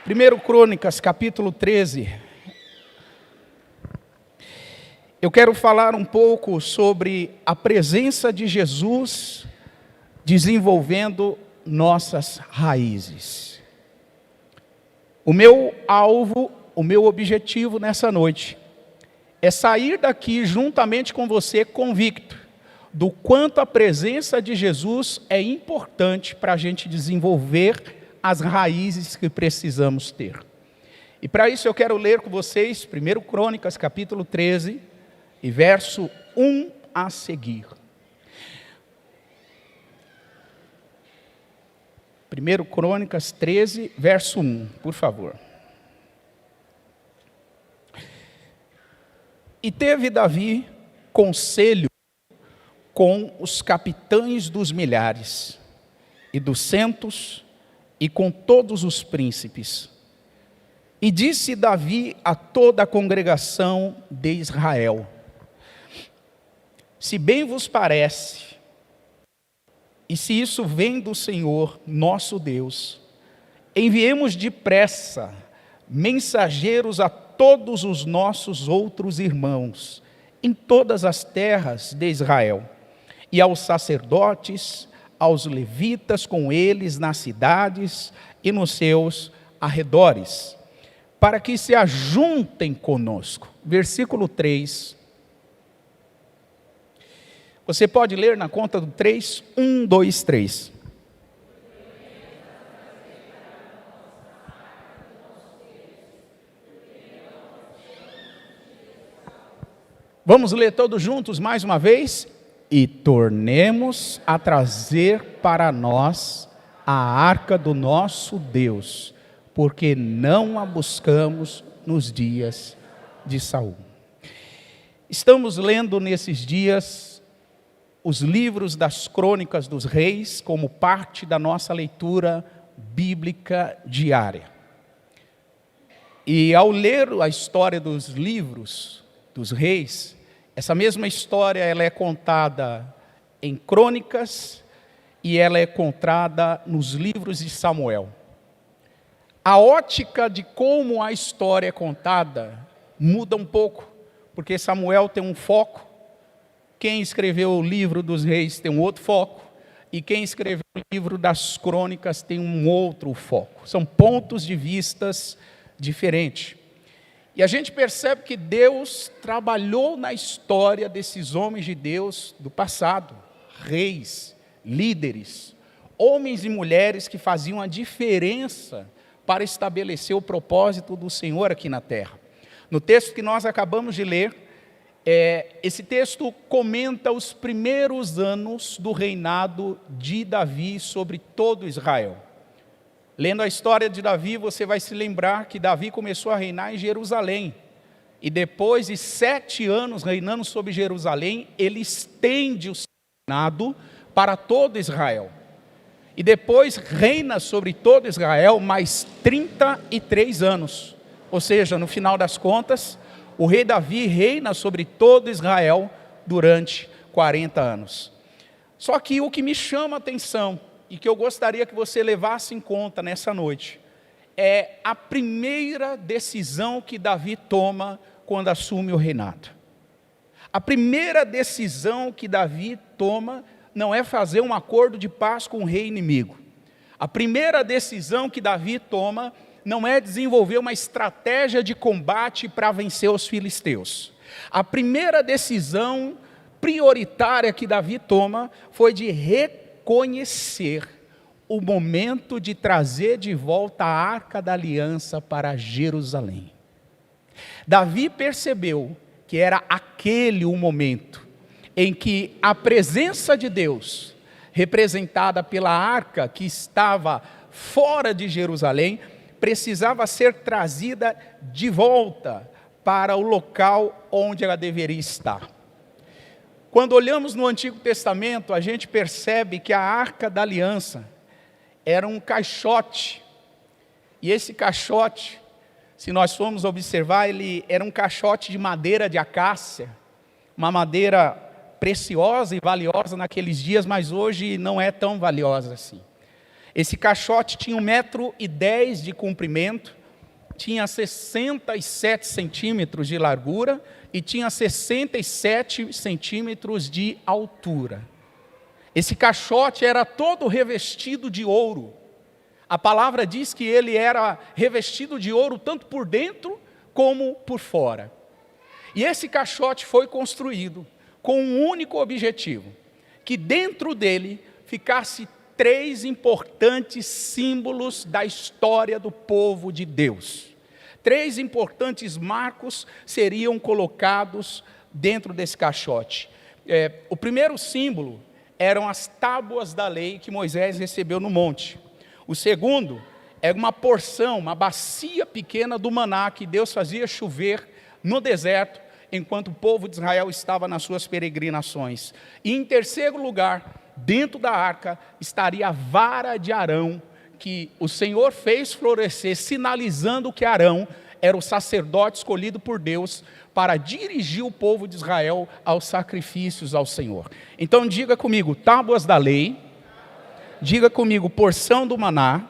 1 Crônicas, capítulo 13. Eu quero falar um pouco sobre a presença de Jesus desenvolvendo nossas raízes. O meu alvo, o meu objetivo nessa noite é sair daqui juntamente com você convicto do quanto a presença de Jesus é importante para a gente desenvolver as raízes que precisamos ter. E para isso eu quero ler com vocês 1 Crônicas, capítulo 13, e verso 1 a seguir. 1 Crônicas 13, verso 1, por favor. E teve Davi conselho com os capitães dos milhares e dos centos e com todos os príncipes. E disse Davi a toda a congregação de Israel: se bem vos parece, e se isso vem do Senhor nosso Deus, enviemos depressa mensageiros a todos os nossos outros irmãos, em todas as terras de Israel, e aos sacerdotes, aos levitas com eles nas cidades e nos seus arredores, para que se ajuntem conosco. Versículo 3. Você pode ler na conta do 3, 1, 2, 3. Vamos ler todos juntos mais uma vez? E tornemos a trazer para nós a arca do nosso Deus, porque não a buscamos nos dias de Saul. Estamos lendo nesses dias os livros das crônicas dos reis como parte da nossa leitura bíblica diária. E ao ler a história dos livros dos reis, essa mesma história ela é contada em crônicas e ela é contada nos livros de Samuel. A ótica de como a história é contada muda um pouco, porque Samuel tem um foco, quem escreveu o livro dos reis tem um outro foco, e quem escreveu o livro das crônicas tem um outro foco. São pontos de vistas diferentes. E a gente percebe que Deus trabalhou na história desses homens de Deus do passado, reis, líderes, homens e mulheres que faziam a diferença para estabelecer o propósito do Senhor aqui na terra. No texto que nós acabamos de ler, esse texto comenta os primeiros anos do reinado de Davi sobre todo Israel. Lendo a história de Davi, você vai se lembrar que Davi começou a reinar em Jerusalém. E depois de 7 anos reinando sobre Jerusalém, ele estende o seu reinado para todo Israel. E depois reina sobre todo Israel mais 33 anos. Ou seja, no final das contas, o rei Davi reina sobre todo Israel durante 40 anos. Só que o que me chama a atenção, e que eu gostaria que você levasse em conta nessa noite, é a primeira decisão que Davi toma quando assume o reinado. A primeira decisão que Davi toma não é fazer um acordo de paz com o rei inimigo. A primeira decisão que Davi toma não é desenvolver uma estratégia de combate para vencer os filisteus. A primeira decisão prioritária que Davi toma foi de reconhecer o momento de trazer de volta a Arca da Aliança para Jerusalém. Davi percebeu que era aquele o momento em que a presença de Deus, representada pela arca que estava fora de Jerusalém, precisava ser trazida de volta para o local onde ela deveria estar. Quando olhamos no Antigo Testamento, a gente percebe que a Arca da Aliança era um caixote. E esse caixote, se nós formos observar, ele era um caixote de madeira de acácia, uma madeira preciosa e valiosa naqueles dias, mas hoje não é tão valiosa assim. Esse caixote tinha 1,10 m de comprimento, tinha 67 centímetros de largura e tinha 67 centímetros de altura. Esse caixote era todo revestido de ouro. A palavra diz que ele era revestido de ouro tanto por dentro como por fora. E esse caixote foi construído com um único objetivo: que dentro dele ficasse 3 importantes símbolos da história do povo de Deus. 3 importantes marcos seriam colocados dentro desse caixote. O primeiro símbolo eram as tábuas da lei que Moisés recebeu no monte. O segundo é uma porção, uma bacia pequena do maná que Deus fazia chover no deserto, enquanto o povo de Israel estava nas suas peregrinações. E em terceiro lugar, dentro da arca, estaria a vara de Arão, que o Senhor fez florescer, sinalizando que Arão era o sacerdote escolhido por Deus para dirigir o povo de Israel aos sacrifícios ao Senhor. Então diga comigo, tábuas da lei, diga comigo, porção do maná,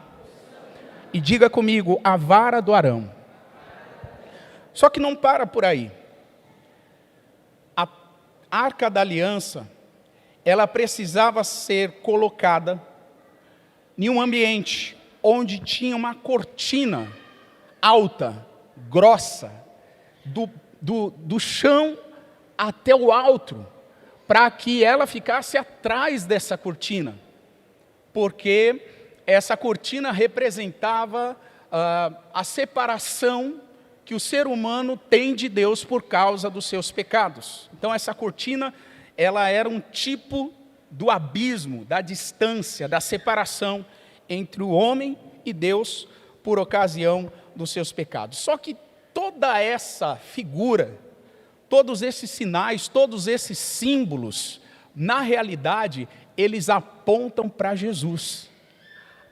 e diga comigo, a vara do Arão. Só que não para por aí. A arca da aliança, ela precisava ser colocada em um ambiente onde tinha uma cortina alta, grossa, do chão até o alto, para que ela ficasse atrás dessa cortina, porque essa cortina representava a separação que o ser humano tem de Deus por causa dos seus pecados. Então essa cortina, ela era um tipo do abismo, da distância, da separação entre o homem e Deus por ocasião dos seus pecados. Só que toda essa figura, todos esses sinais, todos esses símbolos, na realidade, eles apontam para Jesus.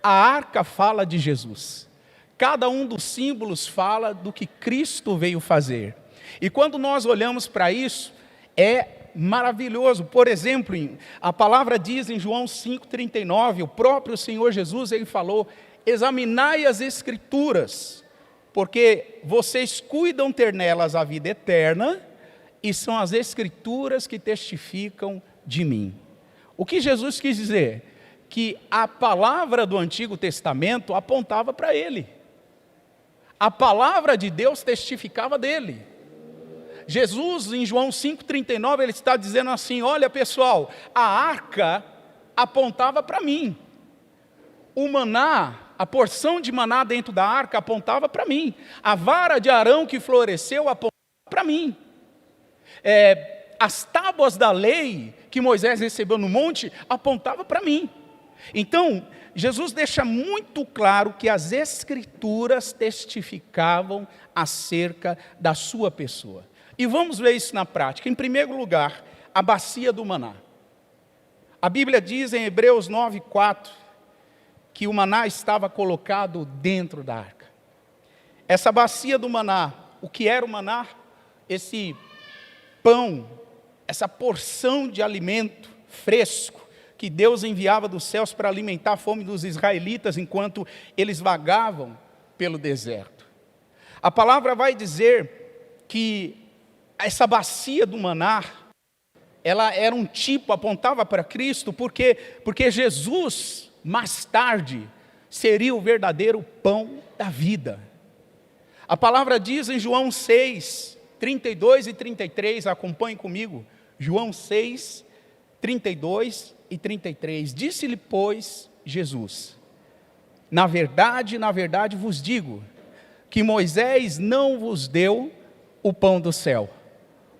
A arca fala de Jesus. Cada um dos símbolos fala do que Cristo veio fazer. E quando nós olhamos para isso, é maravilhoso. Por exemplo, a palavra diz em João 5,39, o próprio Senhor Jesus, ele falou: examinai as Escrituras, porque vocês cuidam ter nelas a vida eterna, e são as Escrituras que testificam de mim. O que Jesus quis dizer? Que a palavra do Antigo Testamento apontava para Ele. A palavra de Deus testificava dele. Jesus, em João 5,39, ele está dizendo assim: olha pessoal, a arca apontava para mim. O maná, a porção de maná dentro da arca apontava para mim. A vara de Arão que floresceu apontava para mim. As tábuas da lei que Moisés recebeu no monte apontavam para mim. Então, Jesus deixa muito claro que as Escrituras testificavam acerca da sua pessoa. E vamos ver isso na prática. Em primeiro lugar, a bacia do maná. A Bíblia diz em Hebreus 9,4 que o maná estava colocado dentro da arca. Essa bacia do maná, o que era o maná? Esse pão, essa porção de alimento fresco que Deus enviava dos céus para alimentar a fome dos israelitas enquanto eles vagavam pelo deserto. A palavra vai dizer que essa bacia do maná, ela era um tipo, apontava para Cristo, porque Jesus, mais tarde, seria o verdadeiro pão da vida. A palavra diz em João 6, 32 e 33, acompanhe comigo, João 6, 32 e 33, disse-lhe, pois, Jesus: na verdade vos digo, que Moisés não vos deu o pão do céu,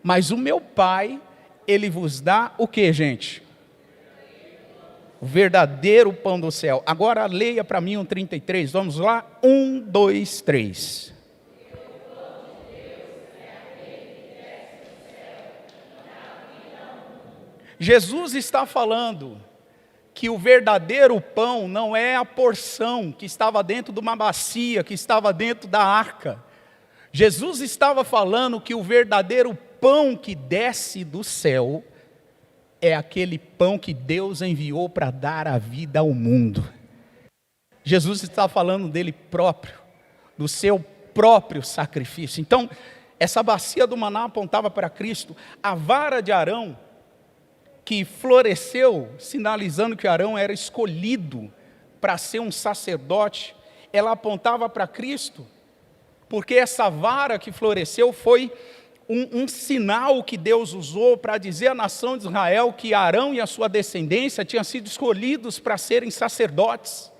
mas o meu Pai, Ele vos dá o que, gente? O verdadeiro pão do céu. Agora leia para mim um 33, vamos lá? 1, 2, 3. Jesus está falando que o verdadeiro pão não é a porção que estava dentro de uma bacia, que estava dentro da arca. Jesus estava falando que o verdadeiro pão que desce do céu é aquele pão que Deus enviou para dar a vida ao mundo. Jesus está falando dele próprio, do seu próprio sacrifício. Então, essa bacia do maná apontava para Cristo. A vara de Arão, que floresceu, sinalizando que Arão era escolhido para ser um sacerdote, ela apontava para Cristo, porque essa vara que floresceu foi um sinal que Deus usou para dizer à nação de Israel que Arão e a sua descendência tinham sido escolhidos para serem sacerdotes.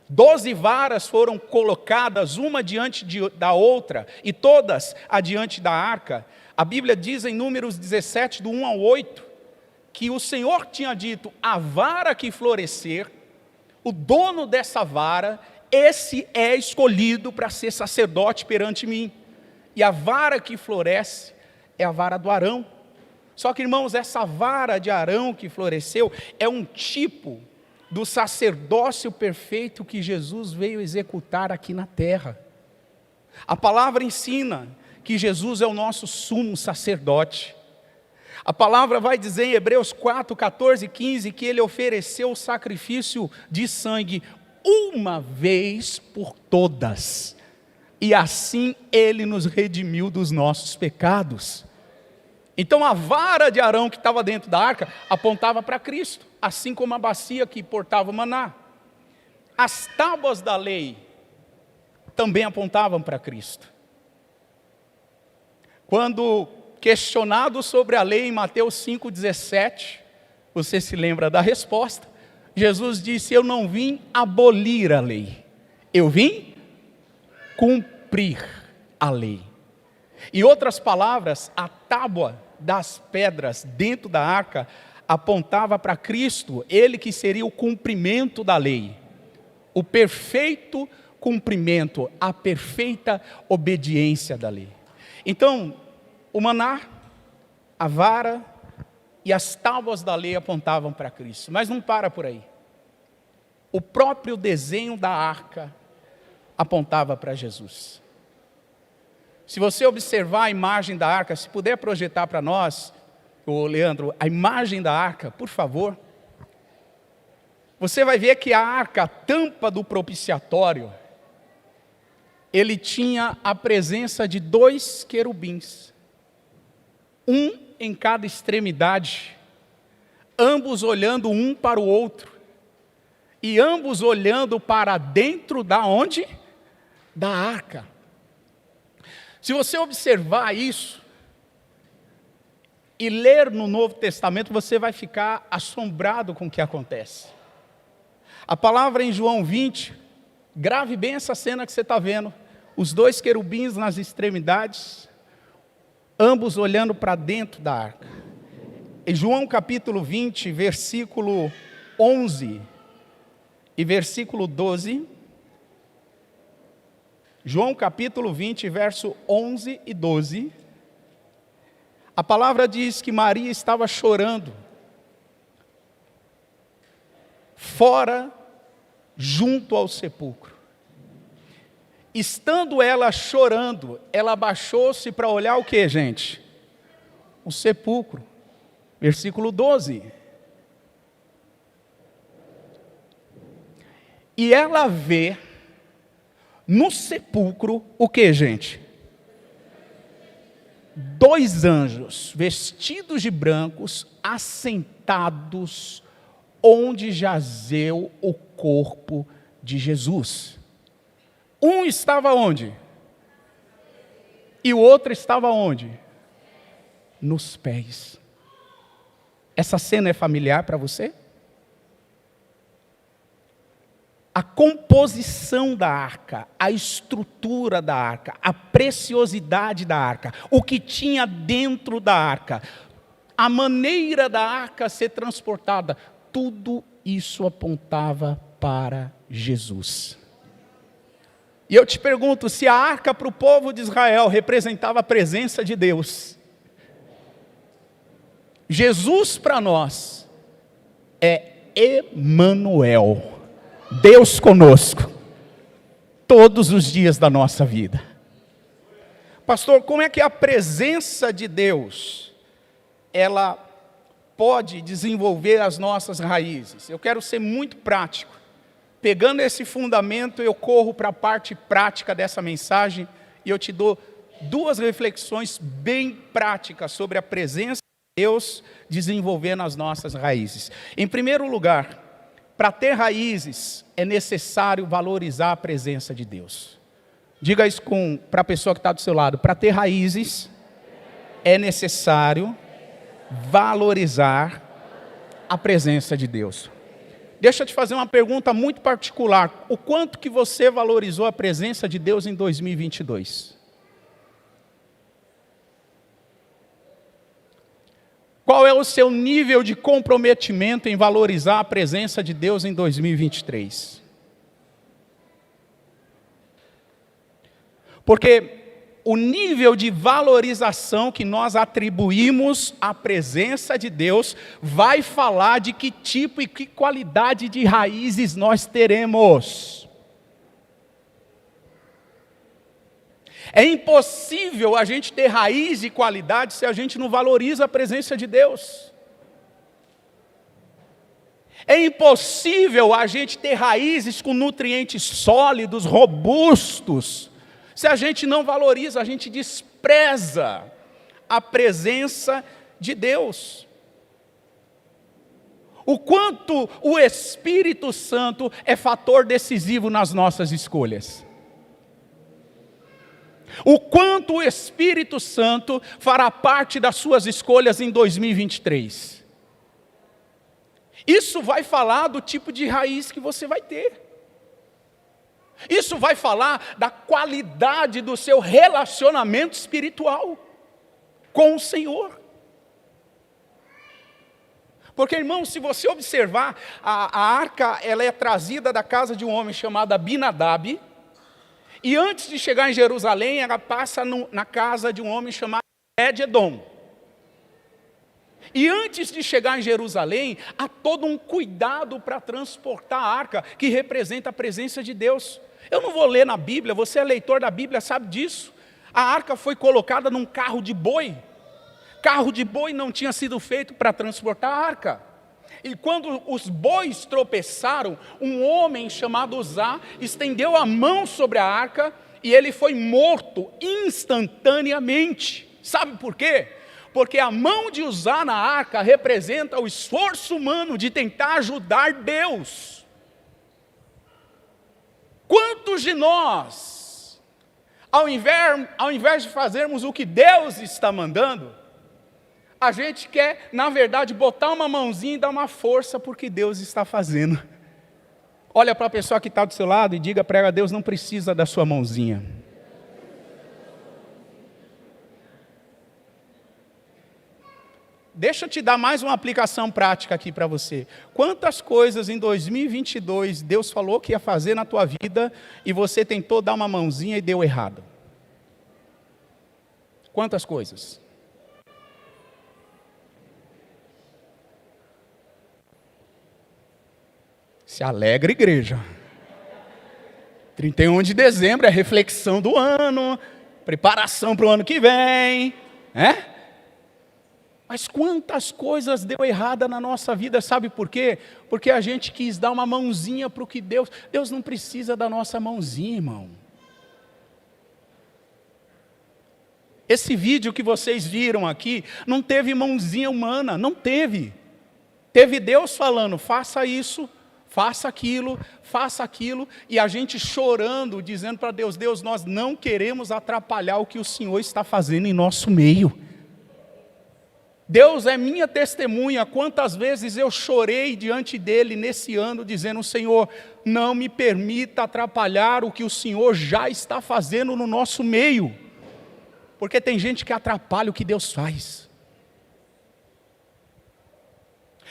12 varas foram colocadas, uma diante da outra, e todas adiante da arca. A Bíblia diz em Números 17, do 1 ao 8, que o Senhor tinha dito: a vara que florescer, o dono dessa vara, esse é escolhido para ser sacerdote perante mim. E a vara que floresce é a vara do Arão. Só que, irmãos, essa vara de Arão que floresceu é um tipo do sacerdócio perfeito que Jesus veio executar aqui na terra. A palavra ensina que Jesus é o nosso sumo sacerdote. A palavra vai dizer em Hebreus 4, 14 e 15 que ele ofereceu o sacrifício de sangue uma vez por todas. E assim ele nos redimiu dos nossos pecados. Então a vara de Arão que estava dentro da arca apontava para Cristo, assim como a bacia que portava o maná. As tábuas da lei também apontavam para Cristo. Quando questionado sobre a lei em Mateus 5,17, você se lembra da resposta? Jesus disse: eu não vim abolir a lei, eu vim cumprir a lei. Em outras palavras, a tábua das pedras dentro da arca apontava para Cristo, ele que seria o cumprimento da lei, o perfeito cumprimento, a perfeita obediência da lei. Então, o maná, a vara e as tábuas da lei apontavam para Cristo. Mas não para por aí. O próprio desenho da arca apontava para Jesus. Se você observar a imagem da arca, se puder projetar para nós, ô Leandro, a imagem da arca, por favor. Você vai ver que a arca, a tampa do propiciatório, ele tinha a presença de 2 querubins, um em cada extremidade, ambos olhando um para o outro, e ambos olhando para dentro da onde? Da arca. Se você observar isso e ler no Novo Testamento, você vai ficar assombrado com o que acontece. A palavra em João 20, grave bem essa cena que você está vendo, os 2 querubins nas extremidades, ambos olhando para dentro da arca. Em João capítulo 20, versículo 11 e versículo 12, João capítulo 20, verso 11 e 12, a palavra diz que Maria estava chorando, fora, junto ao sepulcro. Estando ela chorando, ela abaixou-se para olhar o que, gente? O sepulcro. Versículo 12. E ela vê no sepulcro o que, gente? 2 anjos, vestidos de brancos, assentados onde jazeu o corpo de Jesus. Um estava onde? E o outro estava onde? Nos pés. Essa cena é familiar para você? A composição da arca, a estrutura da arca, a preciosidade da arca, o que tinha dentro da arca, a maneira da arca ser transportada, tudo isso apontava para Jesus. E eu te pergunto, se a arca para o povo de Israel representava a presença de Deus, Jesus para nós é Emanuel, Deus conosco, todos os dias da nossa vida. Pastor, como é que a presença de Deus, ela pode desenvolver as nossas raízes? Eu quero ser muito prático. pegando esse fundamento, eu corro para a parte prática dessa mensagem e eu te dou duas reflexões bem práticas sobre a presença de Deus desenvolvendo as nossas raízes. Em primeiro lugar, para ter raízes é necessário valorizar a presença de Deus. Diga isso para a pessoa que está do seu lado. Para ter raízes é necessário valorizar a presença de Deus. Deixa eu te fazer uma pergunta muito particular. O quanto que você valorizou a presença de Deus em 2022? Qual é o seu nível de comprometimento em valorizar a presença de Deus em 2023? Porque o nível de valorização que nós atribuímos à presença de Deus vai falar de que tipo e que qualidade de raízes nós teremos. É impossível a gente ter raiz e qualidade se a gente não valoriza a presença de Deus. É impossível a gente ter raízes com nutrientes sólidos, robustos, se a gente não valoriza, a gente despreza a presença de Deus. O quanto o Espírito Santo é fator decisivo nas nossas escolhas. O quanto o Espírito Santo fará parte das suas escolhas em 2023. Isso vai falar do tipo de raiz que você vai ter. Isso vai falar da qualidade do seu relacionamento espiritual com o Senhor. Porque, irmão, se você observar, a arca ela é trazida da casa de um homem chamado Abinadab, e antes de chegar em Jerusalém, ela passa na casa de um homem chamado Obed-Edom. E antes de chegar em Jerusalém, há todo um cuidado para transportar a arca, que representa a presença de Deus. Eu não vou ler na Bíblia, você é leitor da Bíblia, sabe disso. A arca foi colocada num carro de boi. Carro de boi não tinha sido feito para transportar a arca. E quando os bois tropeçaram, um homem chamado Uzá estendeu a mão sobre a arca e ele foi morto instantaneamente. Sabe por quê? Porque a mão de Uzá na arca representa o esforço humano de tentar ajudar Deus. Quantos de nós, ao invés de fazermos o que Deus está mandando, a gente quer, na verdade, botar uma mãozinha e dar uma força porque Deus está fazendo. Olha para a pessoa que está do seu lado e diga para ela: Deus não precisa da sua mãozinha. Deixa eu te dar mais uma aplicação prática aqui para você. Quantas coisas em 2022 Deus falou que ia fazer na tua vida e você tentou dar uma mãozinha e deu errado? Quantas coisas? Se alegra, igreja. 31 de dezembro é reflexão do ano, preparação para o ano que vem, né? Mas quantas coisas deu errada na nossa vida, sabe por quê? Porque a gente quis dar uma mãozinha para o que Deus não precisa da nossa mãozinha, irmão. Esse vídeo que vocês viram aqui, não teve mãozinha humana, não teve. Teve Deus falando: faça isso, faça aquilo, e a gente chorando, dizendo para Deus: Deus, nós não queremos atrapalhar o que o Senhor está fazendo em nosso meio. Deus é minha testemunha, quantas vezes eu chorei diante dEle nesse ano, dizendo: Senhor, não me permita atrapalhar o que o Senhor já está fazendo no nosso meio. Porque tem gente que atrapalha o que Deus faz.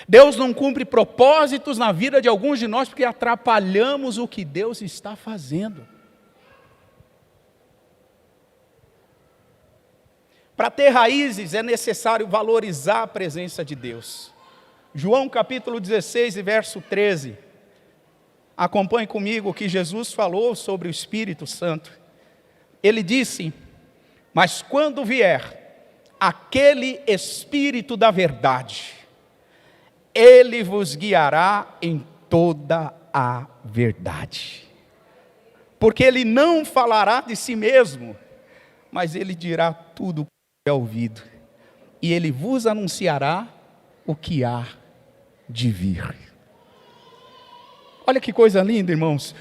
Deus não cumpre propósitos na vida de alguns de nós porque atrapalhamos o que Deus está fazendo. Para ter raízes é necessário valorizar a presença de Deus. João capítulo 16 e verso 13. Acompanhe comigo o que Jesus falou sobre o Espírito Santo. Ele disse: mas quando vier aquele Espírito da verdade, Ele vos guiará em toda a verdade. Porque ele não falará de si mesmo, mas ele dirá tudo o que é ouvido. E ele vos anunciará o que há de vir. Olha que coisa linda, irmãos.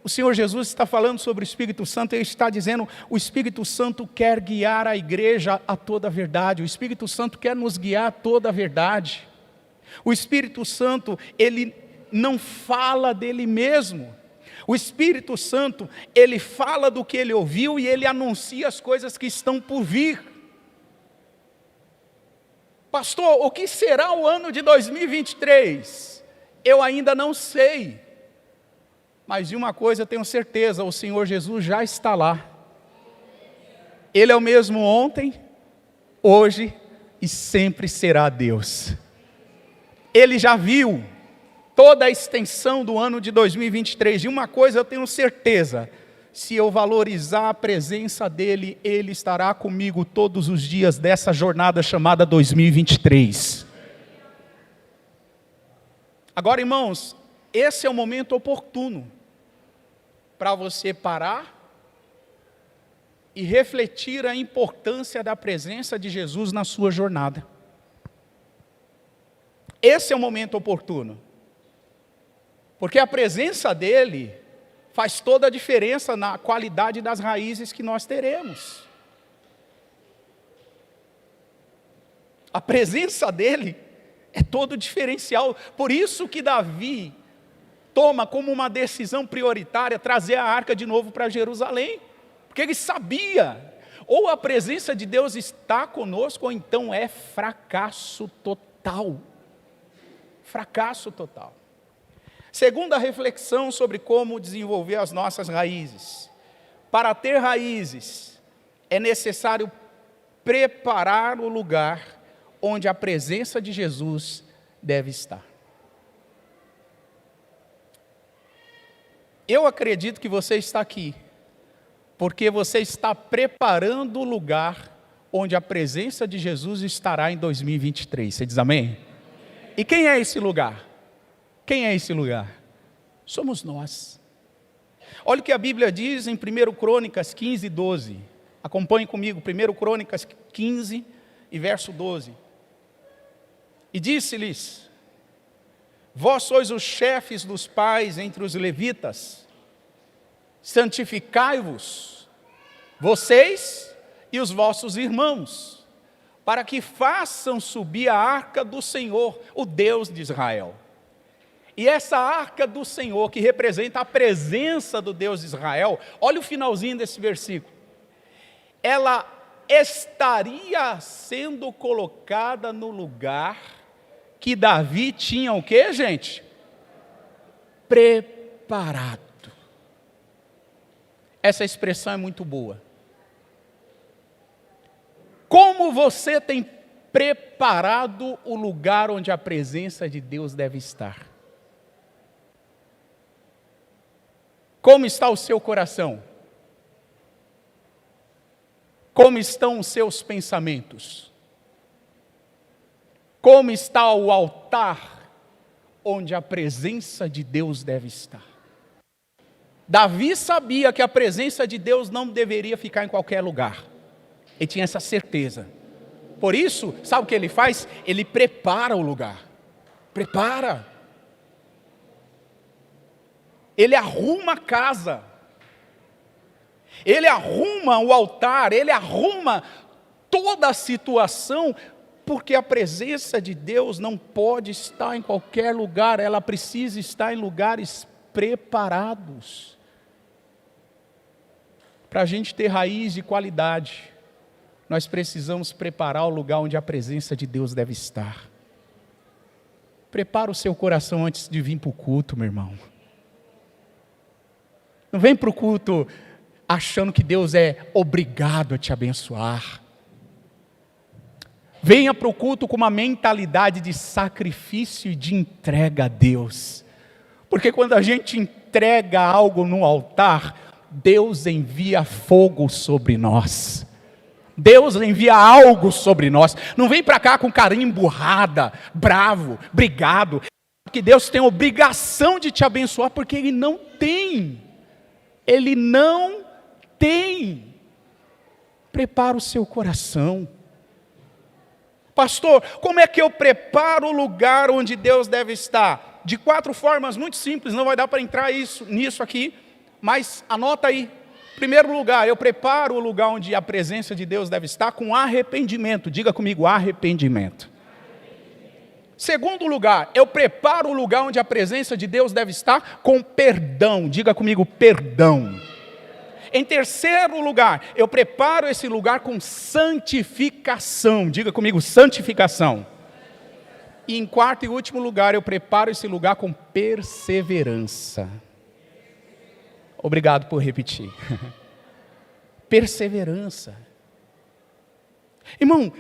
O Senhor Jesus está falando sobre o Espírito Santo, ele está dizendo, o Espírito Santo quer guiar a igreja a toda a verdade, o Espírito Santo quer nos guiar a toda a verdade. O Espírito Santo, ele não fala dele mesmo. O Espírito Santo, ele fala do que ele ouviu e ele anuncia as coisas que estão por vir. Pastor, o que será o ano de 2023? Eu ainda não sei. Mas de uma coisa eu tenho certeza, o Senhor Jesus já está lá. Ele é o mesmo ontem, hoje e sempre será Deus. Ele já viu toda a extensão do ano de 2023. De uma coisa eu tenho certeza, se eu valorizar a presença dEle, Ele estará comigo todos os dias dessa jornada chamada 2023. Agora, irmãos, esse é o momento oportuno para você parar e refletir a importância da presença de Jesus na sua jornada. Esse é o momento oportuno, porque a presença dEle faz toda a diferença na qualidade das raízes que nós teremos. A presença dEle é todo o diferencial. Por isso que Davi toma como uma decisão prioritária trazer a arca de novo para Jerusalém. Porque ele sabia, ou a presença de Deus está conosco, ou então é fracasso total. Fracasso total. Segunda reflexão sobre como desenvolver as nossas raízes. Para ter raízes, é necessário preparar o lugar onde a presença de Jesus deve estar. Eu acredito que você está aqui, porque você está preparando o lugar onde a presença de Jesus estará em 2023. Você diz amém? E quem é esse lugar? Quem é esse lugar? Somos nós. Olha o que a Bíblia diz em 1 Crônicas 15, 12. Acompanhe comigo, 1 Crônicas 15 e verso 12. E disse-lhes: vós sois os chefes dos pais entre os levitas, santificai-vos, vocês e os vossos irmãos, para que façam subir a arca do Senhor, o Deus de Israel. E essa arca do Senhor, que representa a presença do Deus de Israel, olha o finalzinho desse versículo, ela estaria sendo colocada no lugar que Davi tinha o quê, gente? Preparado. Essa expressão é muito boa. Como você tem preparado o lugar onde a presença de Deus deve estar? Como está o seu coração? Como estão os seus pensamentos? Como está o altar onde a presença de Deus deve estar? Davi sabia que a presença de Deus não deveria ficar em qualquer lugar. Ele tinha essa certeza. Por isso, sabe o que ele faz? Ele prepara o lugar. Prepara. Ele arruma a casa. Ele arruma o altar. Ele arruma toda a situação, porque a presença de Deus não pode estar em qualquer lugar. Ela precisa estar em lugares preparados. Para a gente ter raiz de qualidade, nós precisamos preparar o lugar onde a presença de Deus deve estar. Prepara o seu coração antes de vir para o culto, meu irmão. Não vem para o culto achando que Deus é obrigado a te abençoar. Venha para o culto com uma mentalidade de sacrifício e de entrega a Deus. Porque quando a gente entrega algo no altar, Deus envia fogo sobre nós. Deus envia algo sobre nós. Não vem para cá com carinha emburrada, bravo, brigado. que Deus tem obrigação de te abençoar, porque Ele não tem. Ele não tem. Prepara o seu coração. Pastor, como é que eu preparo o lugar onde Deus deve estar? De 4 formas muito simples, não vai dar para entrar nisso aqui, mas anota aí. Primeiro lugar, eu preparo o lugar onde a presença de Deus deve estar com arrependimento. Diga comigo, arrependimento. Segundo lugar, eu preparo o lugar onde a presença de Deus deve estar com perdão. Diga comigo, perdão. Em terceiro lugar, eu preparo esse lugar com santificação. Diga comigo, santificação. E em quarto e último lugar, eu preparo esse lugar com perseverança. Obrigado por repetir. Perseverança. Irmão,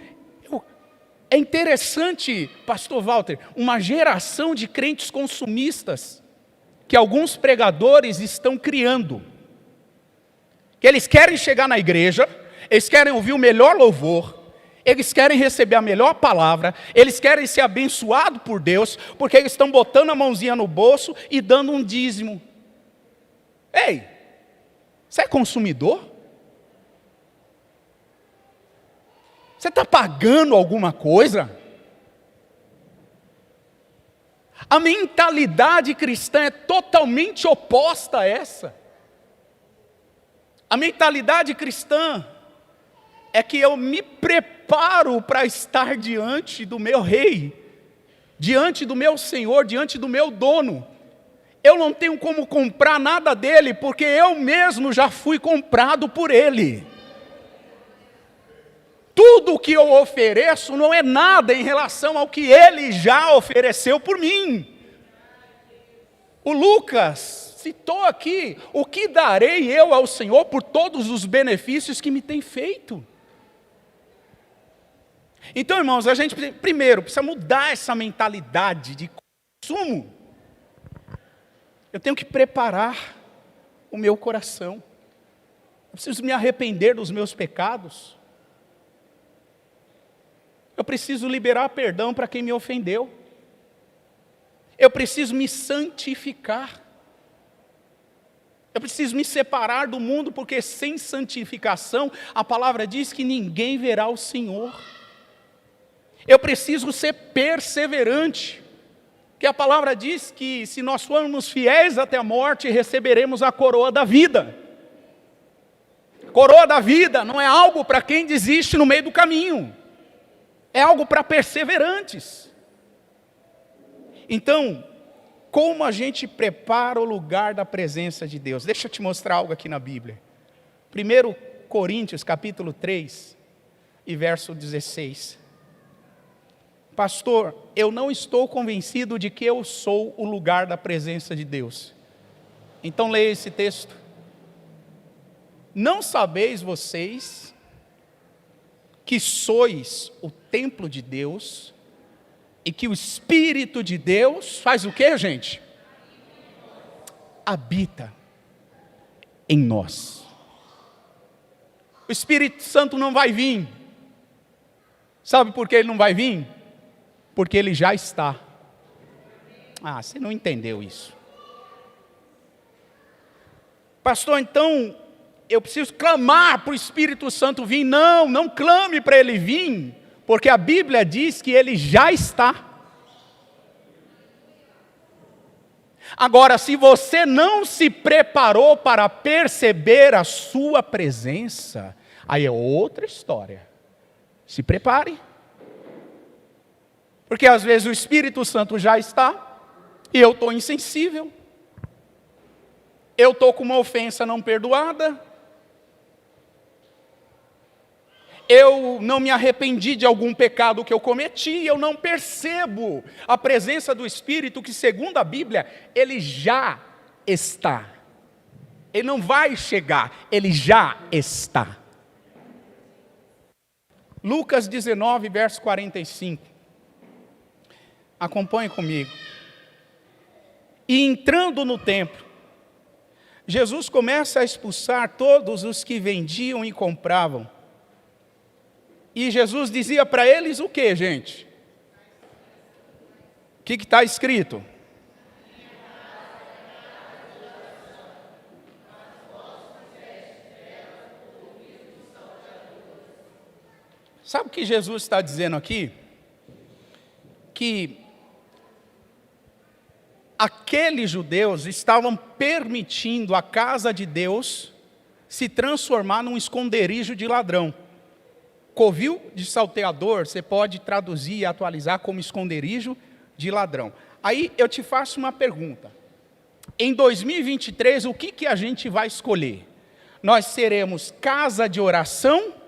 é interessante, pastor Walter, uma geração de crentes consumistas que alguns pregadores estão criando. Que eles querem chegar na igreja, eles querem ouvir o melhor louvor, eles querem receber a melhor palavra, eles querem ser abençoados por Deus, porque eles estão botando a mãozinha no bolso e dando um dízimo. Ei, você é consumidor? Você está pagando alguma coisa? A mentalidade cristã é totalmente oposta a essa. A mentalidade cristã é que eu me preparo para estar diante do meu rei, diante do meu Senhor, diante do meu dono. Eu não tenho como comprar nada dele, porque eu mesmo já fui comprado por ele. Tudo o que eu ofereço não é nada em relação ao que ele já ofereceu por mim. O Lucas citou aqui, o que darei eu ao Senhor por todos os benefícios que me tem feito? Então, irmãos, a gente primeiro precisa mudar essa mentalidade de consumo. Eu tenho que preparar o meu coração. Eu preciso me arrepender dos meus pecados. Eu preciso liberar perdão para quem me ofendeu. Eu preciso me santificar. Eu preciso me separar do mundo, porque sem santificação, a palavra diz que ninguém verá o Senhor. Eu preciso ser perseverante, que a palavra diz que se nós formos fiéis até a morte, receberemos a coroa da vida. Coroa da vida não é algo para quem desiste no meio do caminho. É algo para perseverantes. Então, como a gente prepara o lugar da presença de Deus? Deixa eu te mostrar algo aqui na Bíblia. 1 Coríntios, capítulo 3, e verso 16. Pastor, eu não estou convencido de que eu sou o lugar da presença de Deus. Então leia esse texto. Não sabeis vocês que sois o templo de Deus e que o Espírito de Deus faz o quê, gente? Habita em nós. O Espírito Santo não vai vir. Sabe por que ele não vai vir? Porque ele já está. Ah, você não entendeu isso. Pastor, então eu preciso clamar para o Espírito Santo vir. Não, não clame para ele vir, porque a Bíblia diz que ele já está. Agora, se você não se preparou para perceber a sua presença, aí é outra história. Se prepare. Porque às vezes o Espírito Santo já está, e eu estou insensível. Eu estou com uma ofensa não perdoada. Eu não me arrependi de algum pecado que eu cometi, eu não percebo a presença do Espírito, que segundo a Bíblia, ele já está. Ele não vai chegar, ele já está. Lucas 19, verso 45. Acompanhe comigo. E entrando no templo, Jesus começa a expulsar todos os que vendiam e compravam. E Jesus dizia para eles o que, gente? O que está escrito? Sabe o que Jesus está dizendo aqui? Que aqueles judeus estavam permitindo a casa de Deus se transformar num esconderijo de ladrão. Covil de salteador, você pode traduzir e atualizar como esconderijo de ladrão. Aí eu te faço uma pergunta. Em 2023, o que a gente vai escolher? Nós seremos casa de oração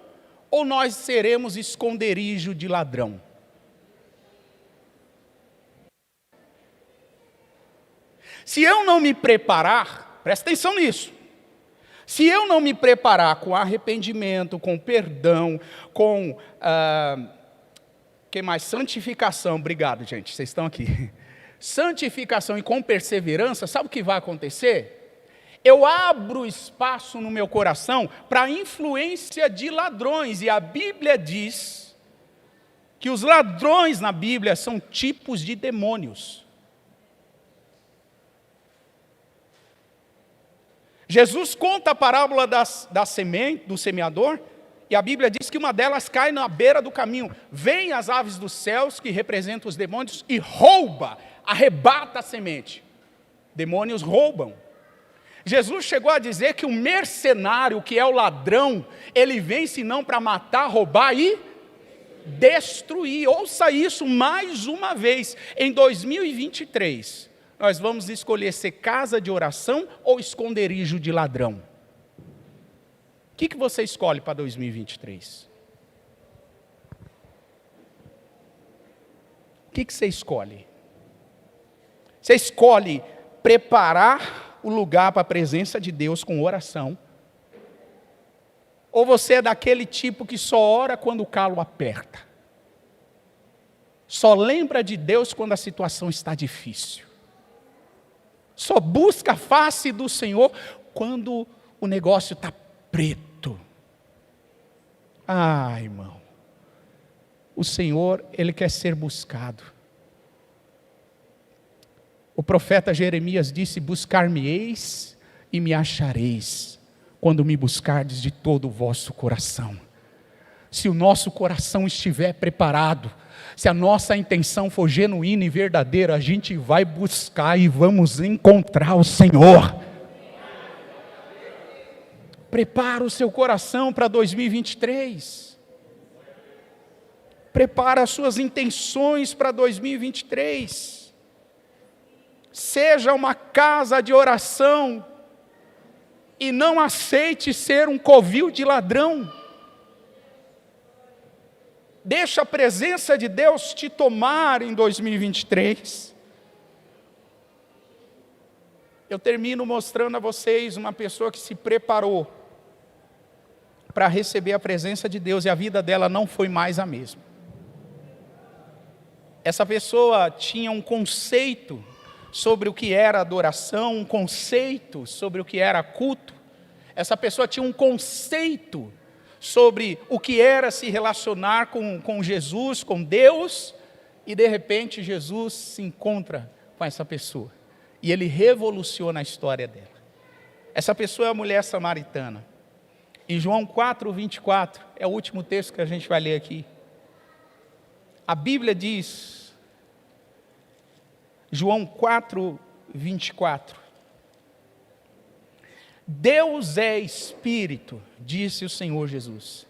ou nós seremos esconderijo de ladrão? Se eu não me preparar, presta atenção nisso. Se eu não me preparar com arrependimento, com perdão, com que mais? Santificação, obrigado gente, vocês estão aqui. Santificação e com perseverança, sabe o que vai acontecer? Eu abro espaço no meu coração para a influência de ladrões, e a Bíblia diz que os ladrões na Bíblia são tipos de demônios. Jesus conta a parábola da semente, do semeador, e a Bíblia diz que uma delas cai na beira do caminho. Vêm as aves dos céus, que representam os demônios, e arrebata a semente. Demônios roubam. Jesus chegou a dizer que o mercenário, que é o ladrão, ele vem senão para matar, roubar e destruir. Ouça isso mais uma vez. Em 2023, nós vamos escolher ser casa de oração ou esconderijo de ladrão. O que você escolhe para 2023? O que você escolhe? Você escolhe preparar o lugar para a presença de Deus com oração? Ou você é daquele tipo que só ora quando o calo aperta? Só lembra de Deus quando a situação está difícil? Só busca a face do Senhor quando o negócio está preto? Ah, irmão, o Senhor, Ele quer ser buscado. O profeta Jeremias disse: buscar-me-eis e me achareis, quando me buscardes de todo o vosso coração. Se o nosso coração estiver preparado, se a nossa intenção for genuína e verdadeira, a gente vai buscar e vamos encontrar o Senhor. Prepara o seu coração para 2023. Prepara as suas intenções para 2023. Seja uma casa de oração e não aceite ser um covil de ladrão. Deixa a presença de Deus te tomar em 2023. Eu termino mostrando a vocês uma pessoa que se preparou para receber a presença de Deus e a vida dela não foi mais a mesma. Essa pessoa tinha um conceito sobre o que era adoração, um conceito sobre o que era culto. Essa pessoa tinha um conceito sobre o que era se relacionar com Jesus, com Deus, e de repente Jesus se encontra com essa pessoa, e ele revoluciona a história dela. Essa pessoa é a mulher samaritana. Em João 4:24, é o último texto que a gente vai ler aqui. A Bíblia diz, João 4:24, Deus é Espírito, disse o Senhor Jesus,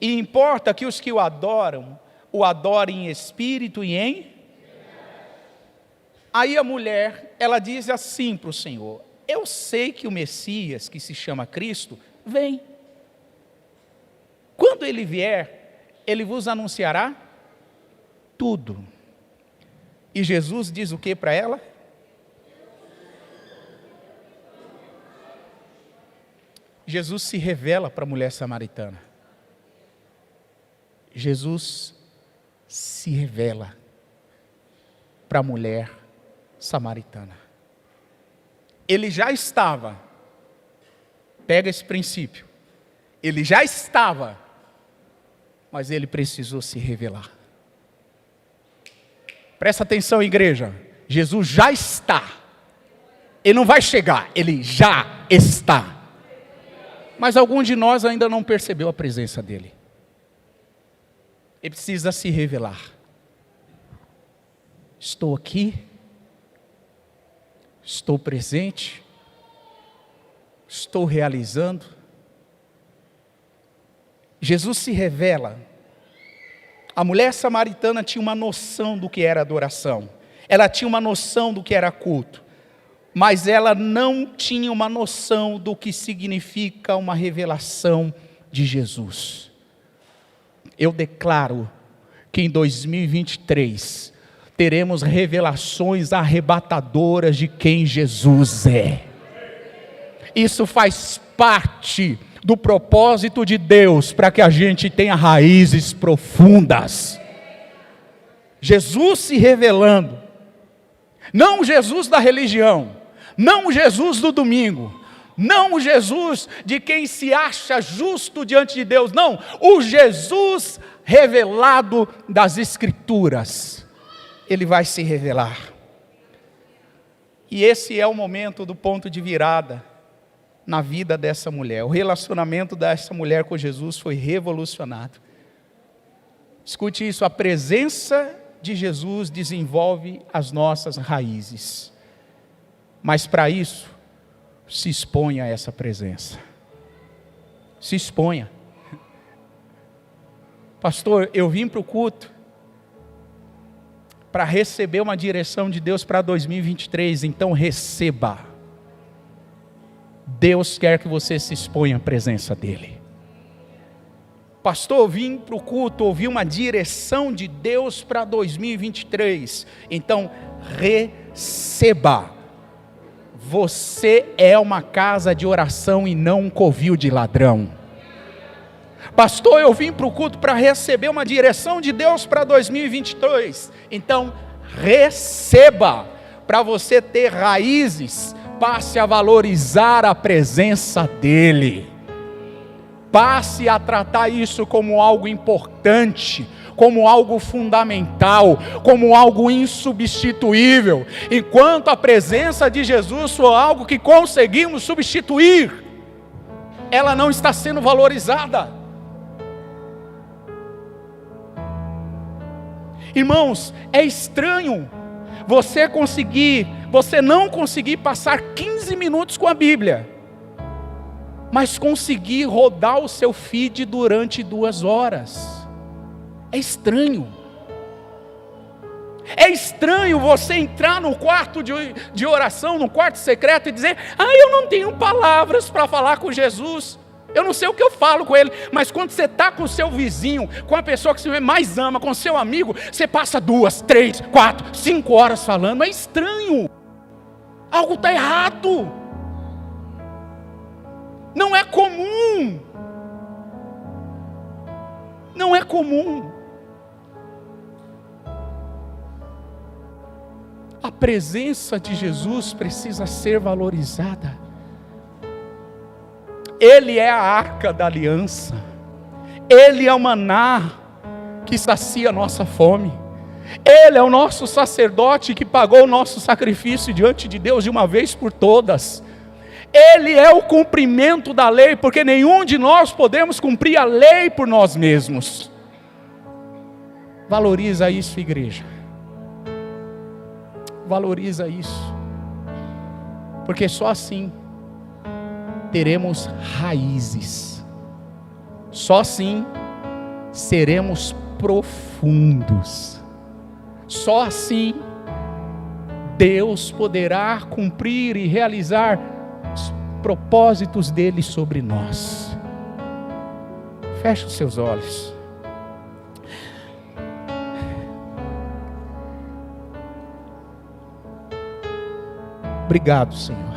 e importa que os que o adorem em espírito e em... Aí a mulher, ela diz assim para o Senhor: eu sei que o Messias, que se chama Cristo, vem. Quando ele vier, ele vos anunciará tudo. E Jesus diz o que para ela? Jesus se revela para a mulher samaritana. Jesus se revela para a mulher samaritana. Ele já estava, pega esse princípio, ele já estava, mas ele precisou se revelar. Presta atenção, igreja, Jesus já está, ele não vai chegar, ele já está. Mas algum de nós ainda não percebeu a presença dele. Ele precisa se revelar. Estou aqui, estou presente, estou realizando. Jesus se revela. A mulher samaritana tinha uma noção do que era adoração, ela tinha uma noção do que era culto, mas ela não tinha uma noção do que significa uma revelação de Jesus. Eu declaro que em 2023 teremos revelações arrebatadoras de quem Jesus é. Isso faz parte do propósito de Deus para que a gente tenha raízes profundas. Jesus se revelando, não o Jesus da religião, não o Jesus do domingo, não o Jesus de quem se acha justo diante de Deus, não, o Jesus revelado das Escrituras. Ele vai se revelar. E esse é o momento do ponto de virada na vida dessa mulher. O relacionamento dessa mulher com Jesus foi revolucionado. Escute isso, a presença de Jesus desenvolve as nossas raízes. Mas para isso, se exponha a essa presença. Se exponha. Pastor, eu vim para o culto para receber uma direção de Deus para 2023, então receba. Deus quer que você se exponha à presença dEle. Pastor, eu vim para o culto, ouvi uma direção de Deus para 2023, então receba. Você é uma casa de oração e não um covil de ladrão. Pastor, eu vim para o culto para receber uma direção de Deus para 2022. Então, receba. Para você ter raízes, passe a valorizar a presença dEle. Passe a tratar isso como algo importante, como algo fundamental, como algo insubstituível. Enquanto a presença de Jesus for algo que conseguimos substituir, ela não está sendo valorizada. Irmãos, é estranho você não conseguir passar 15 minutos com a Bíblia, mas conseguir rodar o seu feed durante 2 horas. É estranho. É estranho você entrar no quarto de oração, no quarto secreto e dizer: eu não tenho palavras para falar com Jesus. Eu não sei o que eu falo com ele, mas quando você está com o seu vizinho, com a pessoa que você mais ama, com o seu amigo, você passa 2, 3, 4, 5 horas falando. É estranho. Algo está errado. Não é comum. Não é comum. A presença de Jesus precisa ser valorizada. Ele é a arca da aliança. Ele é o maná que sacia a nossa fome. Ele é o nosso sacerdote que pagou o nosso sacrifício diante de Deus de uma vez por todas. Ele é o cumprimento da lei, porque nenhum de nós podemos cumprir a lei por nós mesmos. Valoriza isso, igreja. Valoriza isso. Porque só assim teremos raízes. Só assim seremos profundos. Só assim Deus poderá cumprir e realizar os propósitos dele sobre nós. Feche os seus olhos. Obrigado, Senhor.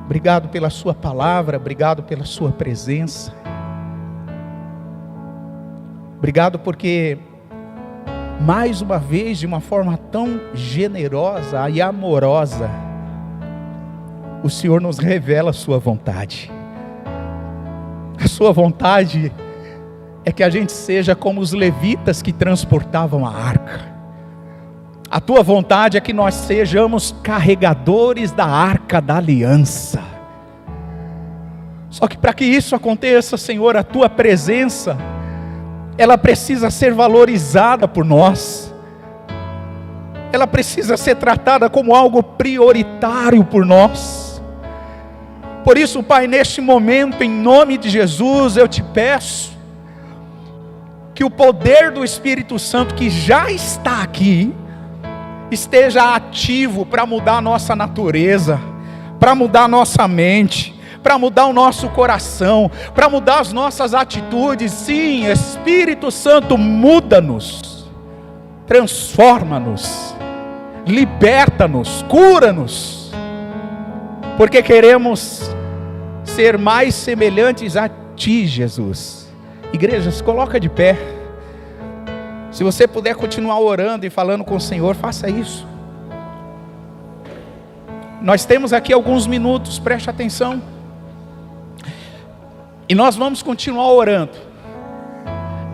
Obrigado pela sua palavra, obrigado pela sua presença. Obrigado porque, mais uma vez, de uma forma tão generosa e amorosa, o Senhor nos revela a sua vontade. A sua vontade é que a gente seja como os levitas que transportavam a arca. A tua vontade é que nós sejamos carregadores da arca da aliança. Só que para que isso aconteça, Senhor, a tua presença, ela precisa ser valorizada por nós. Ela precisa ser tratada como algo prioritário por nós. Por isso, Pai, neste momento, em nome de Jesus, eu te peço que o poder do Espírito Santo, que já está aqui, esteja ativo para mudar a nossa natureza, para mudar a nossa mente, para mudar o nosso coração, para mudar as nossas atitudes. Sim, Espírito Santo, muda-nos, transforma-nos, liberta-nos, cura-nos, porque queremos ser mais semelhantes a Ti, Jesus. Igreja, se coloca de pé. Se você puder continuar orando e falando com o Senhor, faça isso. Nós temos aqui alguns minutos, preste atenção. E nós vamos continuar orando.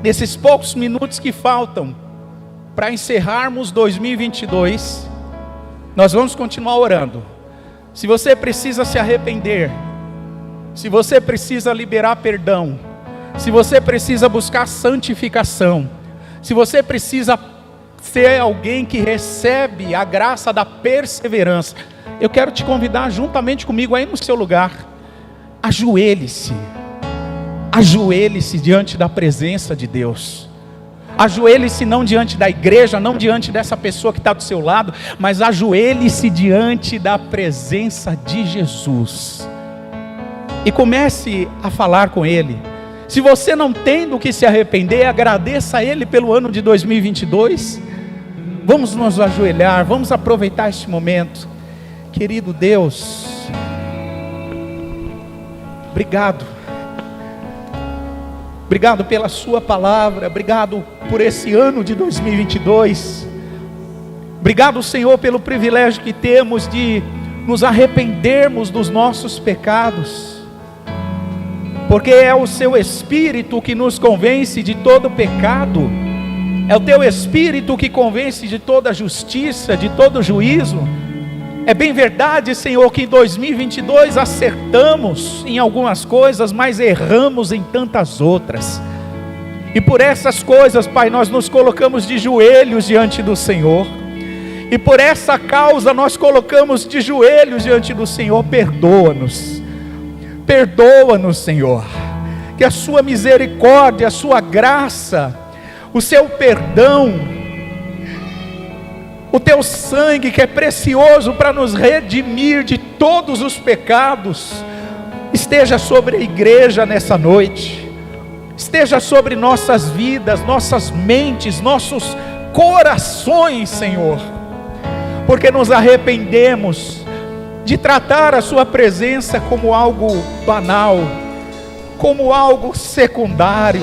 Nesses poucos minutos que faltam para encerrarmos 2022, nós vamos continuar orando. Se você precisa se arrepender, se você precisa liberar perdão, se você precisa buscar santificação, se você precisa ser alguém que recebe a graça da perseverança, eu quero te convidar juntamente comigo aí no seu lugar. Ajoelhe-se. Ajoelhe-se diante da presença de Deus. Ajoelhe-se não diante da igreja, não diante dessa pessoa que está do seu lado, mas ajoelhe-se diante da presença de Jesus. E comece a falar com Ele. Se você não tem do que se arrepender, agradeça a Ele pelo ano de 2022. Vamos nos ajoelhar, vamos aproveitar este momento. Querido Deus, obrigado. Obrigado pela sua palavra, obrigado por esse ano de 2022. Obrigado, Senhor, pelo privilégio que temos de nos arrependermos dos nossos pecados. Porque é o seu Espírito que nos convence de todo pecado. É o teu Espírito que convence de toda justiça, de todo juízo. É bem verdade, Senhor, que em 2022 acertamos em algumas coisas, mas erramos em tantas outras. E por essas coisas, Pai, nós nos colocamos de joelhos diante do Senhor. E por essa causa nós colocamos de joelhos diante do Senhor. Perdoa-nos. Perdoa-nos, Senhor, que a sua misericórdia, a sua graça, o seu perdão, o teu sangue que é precioso para nos redimir de todos os pecados, esteja sobre a igreja nessa noite, esteja sobre nossas vidas, nossas mentes, nossos corações, Senhor, porque nos arrependemos de tratar a sua presença como algo banal, como algo secundário.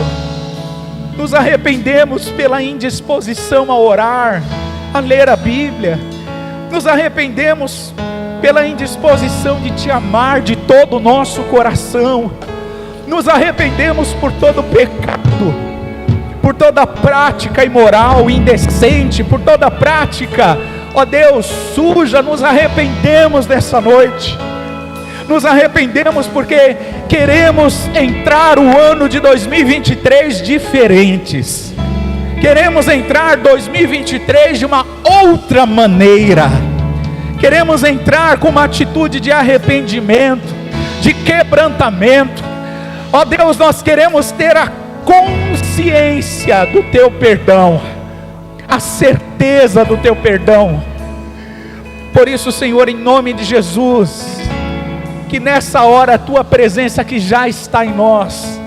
Nos arrependemos pela indisposição a orar, a ler a Bíblia. Nos arrependemos pela indisposição de te amar de todo o nosso coração. Nos arrependemos por todo pecado, por toda prática imoral, indecente, por toda prática, ó Deus, suja. Nos arrependemos nessa noite. Nos arrependemos porque queremos entrar o ano de 2023 diferentes. Queremos entrar 2023 de uma outra maneira. Queremos entrar com uma atitude de arrependimento, de quebrantamento. Ó Deus, nós queremos ter a consciência do teu perdão, a certeza do teu perdão. Por isso, Senhor, em nome de Jesus, que nessa hora a tua presença que já está em nós,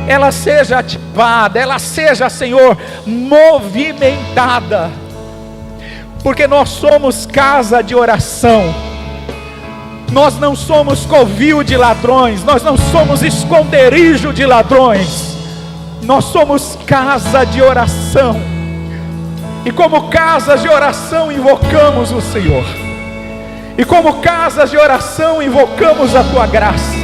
ela seja ativada, ela seja, Senhor, movimentada, porque nós somos casa de oração. Nós não somos covil de ladrões, nós não somos esconderijo de ladrões, nós somos casa de oração. E como casas de oração invocamos o Senhor, e como casas de oração invocamos a tua graça.